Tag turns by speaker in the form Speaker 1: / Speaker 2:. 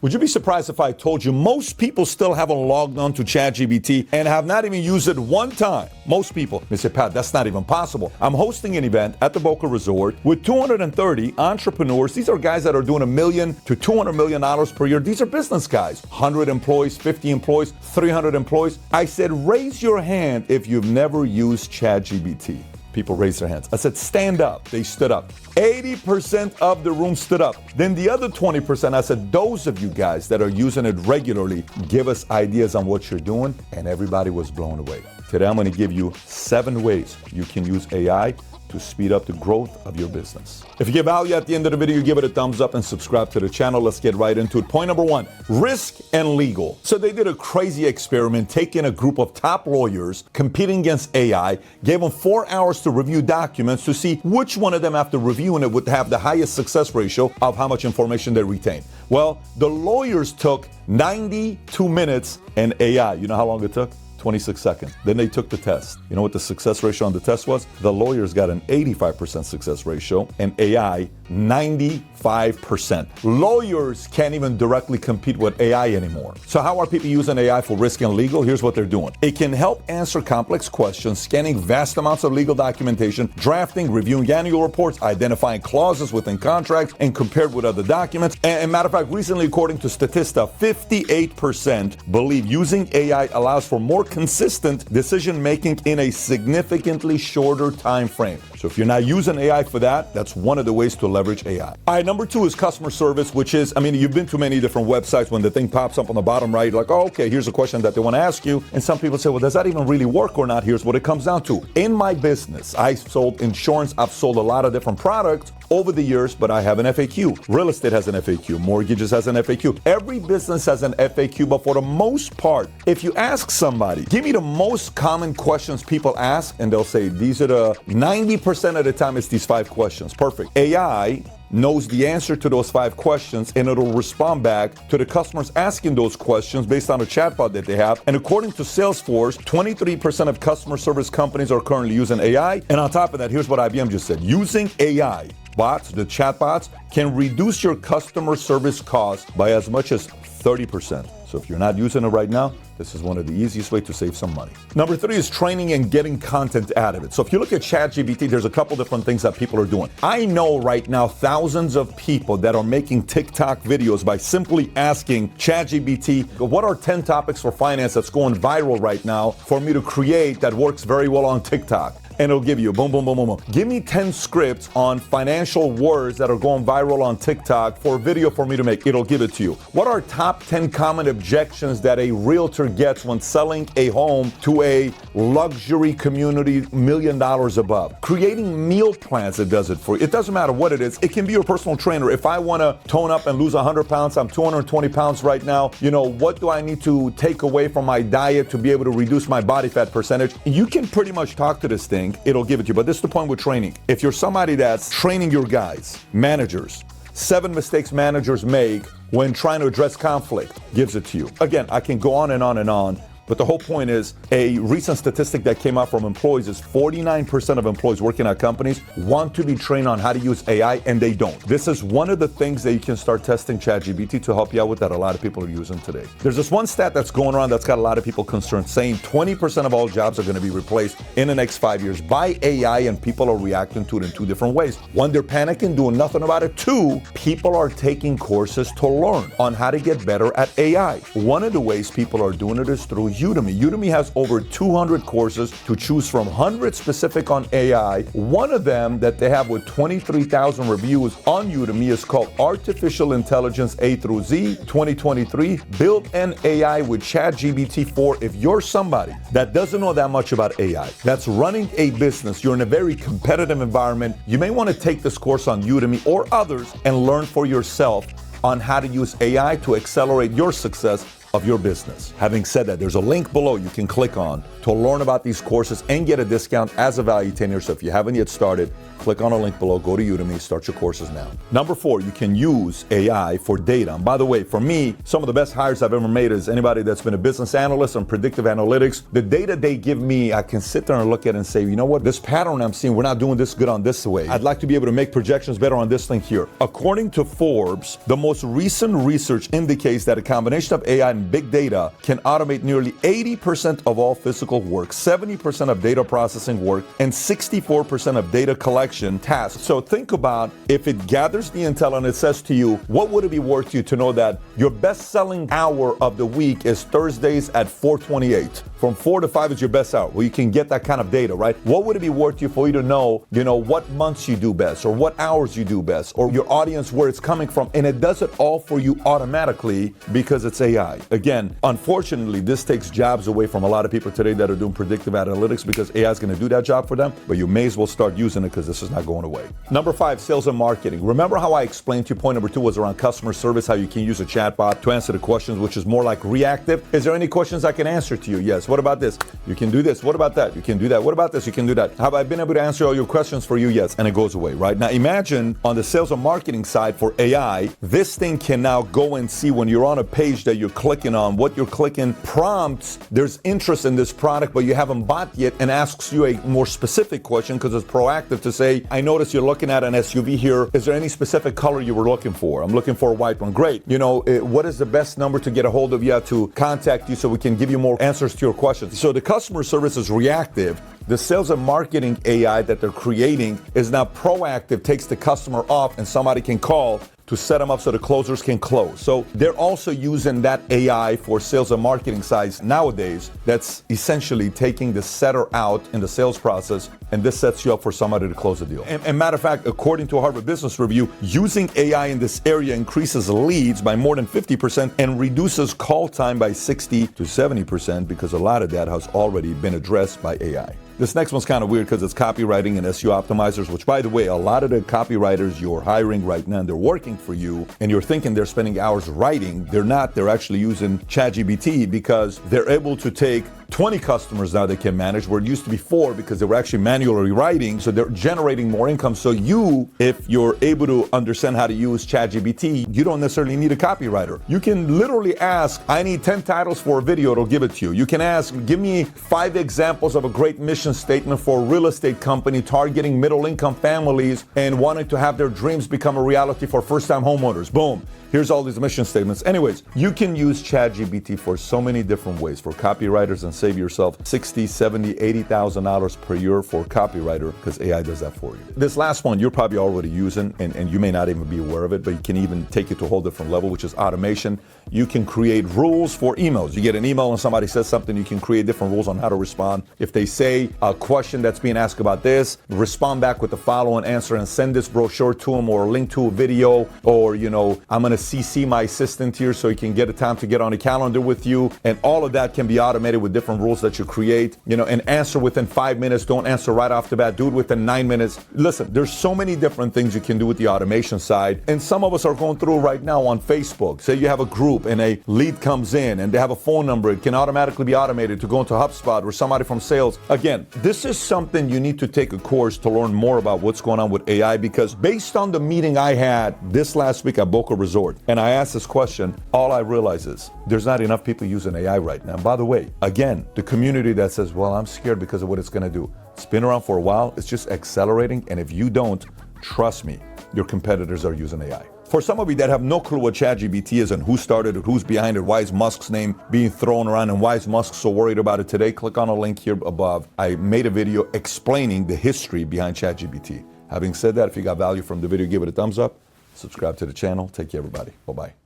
Speaker 1: Would you be surprised if I told you most people still haven't logged on to ChatGPT and have not even used it one time? Most people. They say, Pat, that's not even possible. I'm hosting an event at the Boca Resort with 230 entrepreneurs. These are guys that are doing $1 million to $200 million per year. These are business guys. 100 employees, 50 employees, 300 employees. I said, raise your hand if you've never used ChatGPT. People raised their hands. I said, stand up. They stood up. 80% of the room stood up. Then the other 20%, I said, those of you guys that are using it regularly, give us ideas on what you're doing. And everybody was blown away. Today, I'm going to give you 7 ways you can use AI to speed up the growth of your business. If you get value at the end of the video, give it a thumbs up and subscribe to the channel. Let's get right into it. Point number 1, risk and legal. So they did a crazy experiment, taking a group of top lawyers competing against AI, gave them 4 hours to review documents to see which one of them, after reviewing it, would have the highest success ratio of how much information they retain. Well, the lawyers took 92 minutes and AI, you know how long it took? 26 seconds. Then they took the test. You know what the success ratio on the test was? The lawyers got an 85% success ratio and AI 95%. Lawyers can't even directly compete with AI anymore. So how are people using AI for risk and legal? Here's what they're doing. It can help answer complex questions, scanning vast amounts of legal documentation, drafting, reviewing annual reports, identifying clauses within contracts, and compared with other documents. And matter of fact, recently, according to Statista, 58% believe using AI allows for more consistent decision-making in a significantly shorter time frame. So if you're not using AI for that, that's one of the ways to leverage AI. All right, number 2 is customer service, which is, you've been to many different websites. When the thing pops up on the bottom right, like, oh, okay, here's a question that they want to ask you. And some people say, well, does that even really work or not? Here's what it comes down to. In my business, I've sold insurance. I've sold a lot of different products over the years, but I have an FAQ. Real estate has an FAQ. Mortgages has an FAQ. Every business has an FAQ, but for the most part, if you ask somebody, give me the most common questions people ask, and they'll say, these are the 90% of the time it's these 5 questions. Perfect. AI knows the answer to those 5 questions, and it'll respond back to the customers asking those questions based on a chatbot that they have. And according to Salesforce, 23% of customer service companies are currently using AI. And on top of that, here's what IBM just said. Using AI bots, the chatbots, can reduce your customer service costs by as much as 30%. So if you're not using it right now, this is one of the easiest ways to save some money. Number 3 is training and getting content out of it. So if you look at ChatGPT, there's a couple different things that people are doing. I know right now thousands of people that are making TikTok videos by simply asking ChatGPT, what are 10 topics for finance that's going viral right now for me to create that works very well on TikTok? And it'll give you boom, boom, boom, boom, boom. Give me 10 scripts on financial words that are going viral on TikTok for a video for me to make. It'll give it to you. What are top 10 common objections that a realtor gets when selling a home to a luxury community, $1 million above? Creating meal plans that does it for you. It doesn't matter what it is. It can be your personal trainer. If I want to tone up and lose 100 pounds, I'm 220 pounds right now. What do I need to take away from my diet to be able to reduce my body fat percentage? You can pretty much talk to this thing. It'll give it to you. But this is the point with training. If you're somebody that's training your guys, managers, 7 mistakes managers make when trying to address conflict, gives it to you. Again, I can go on and on and on. But the whole point is, a recent statistic that came out from employees is 49% of employees working at companies want to be trained on how to use AI, and they don't. This is one of the things that you can start testing ChatGPT to help you out with that a lot of people are using today. There's this one stat that's going around that's got a lot of people concerned, saying 20% of all jobs are going to be replaced in the next 5 years by AI, and people are reacting to it in 2 different ways. 1, they're panicking, doing nothing about it. 2, people are taking courses to learn on how to get better at AI. One of the ways people are doing it is through Udemy. Udemy has over 200 courses to choose from, 100 specific on AI. One of them that they have with 23,000 reviews on Udemy is called Artificial Intelligence A through Z 2023. Build an AI with ChatGPT 4. If you're somebody that doesn't know that much about AI, that's running a business, you're in a very competitive environment, you may want to take this course on Udemy or others and learn for yourself on how to use AI to accelerate your success of your business. Having said that, there's a link below you can click on to learn about these courses and get a discount as a Valuetainer. So if you haven't yet started, click on a link below, go to Udemy, start your courses now. Number 4, you can use AI for data. And by the way, for me, some of the best hires I've ever made is anybody that's been a business analyst on predictive analytics. The data they give me, I can sit there and look at it and say, you know what, this pattern I'm seeing, we're not doing this good on this way. I'd like to be able to make projections better on this thing here. According to Forbes, the most recent research indicates that a combination of AI and big data can automate nearly 80% of all physical work, 70% of data processing work, and 64% of data collection tasks. So think about if it gathers the intel and it says to you, what would it be worth you to know that your best-selling hour of the week is Thursdays at 4:28. From 4 to 5 is your best hour. Well, you can get that kind of data, right? What would it be worth you for you to know, what months you do best or what hours you do best or your audience, where it's coming from. And it does it all for you automatically because it's AI. Again, unfortunately, this takes jobs away from a lot of people today that are doing predictive analytics because AI is going to do that job for them, but you may as well start using it because this is not going away. Number 5, sales and marketing. Remember how I explained to you point number 2 was around customer service, how you can use a chatbot to answer the questions, which is more like reactive. Is there any questions I can answer to you? Yes. What about this? You can do this. What about that? You can do that. What about this? You can do that. Have I been able to answer all your questions for you? Yes. And it goes away, right? Now imagine on the sales and marketing side for AI, this thing can now go and see when you're on a page that you're clicking on, what you're clicking prompts, there's interest in this product, but you haven't bought yet, and asks you a more specific question because it's proactive to say, I notice you're looking at an SUV here. Is there any specific color you were looking for? I'm looking for a white one. Great. What is the best number to get a hold of you to contact you so we can give you more answers to your questions? So the customer service is reactive. The sales and marketing AI that they're creating is now proactive, takes the customer off, and somebody can call to set them up so the closers can close. So they're also using that AI for sales and marketing sides nowadays. That's essentially taking the setter out in the sales process, and this sets you up for somebody to close a deal. And matter of fact, according to a Harvard Business Review, using AI in this area increases leads by more than 50% and reduces call time by 60 to 70% because a lot of that has already been addressed by AI. This next one's kind of weird because it's copywriting and SEO optimizers, which, by the way, a lot of the copywriters you're hiring right now, they're working for you, and you're thinking they're spending hours writing. They're not. They're actually using ChatGPT because they're able to take 20 customers now they can manage, where it used to be 4 because they were actually manually writing. So they're generating more income. So if you're able to understand how to use ChatGPT, you don't necessarily need a copywriter. You can literally ask, I need 10 titles for a video, it'll give it to you. You can ask, give me 5 examples of a great mission statement for a real estate company targeting middle income families and wanting to have their dreams become a reality for first-time homeowners. Boom. Here's all these mission statements. Anyways, you can use ChatGPT for so many different ways for copywriters and save yourself $60,000, $70,000, $80,000 per year for a copywriter because AI does that for you. This last one you're probably already using and you may not even be aware of it, but you can even take it to a whole different level, which is automation. You can create rules for emails. You get an email and somebody says something, you can create different rules on how to respond. If they say a question that's being asked about this, respond back with the following answer and send this brochure to them or a link to a video, or, I'm going to CC my assistant here so he can get a time to get on a calendar with you. And all of that can be automated with different rules that you create, and answer within 5 minutes. Don't answer right off the bat. Do it within 9 minutes. Listen, there's so many different things you can do with the automation side. And some of us are going through right now on Facebook. Say you have a group and a lead comes in and they have a phone number. It can automatically be automated to go into HubSpot or somebody from sales. Again, this is something you need to take a course to learn more about what's going on with AI, because based on the meeting I had this last week at Boca Resort, and I asked this question, all I realize is there's not enough people using AI right now. And by the way, again, the community that says, well, I'm scared because of what it's going to do. It's been around for a while. It's just accelerating. And if you don't, trust me, your competitors are using AI. For some of you that have no clue what ChatGPT is and who started it, who's behind it, why is Musk's name being thrown around, and why is Musk so worried about it today, click on a link here above. I made a video explaining the history behind ChatGPT. Having said that, if you got value from the video, give it a thumbs up. Subscribe to the channel. Take care, everybody. Bye-bye.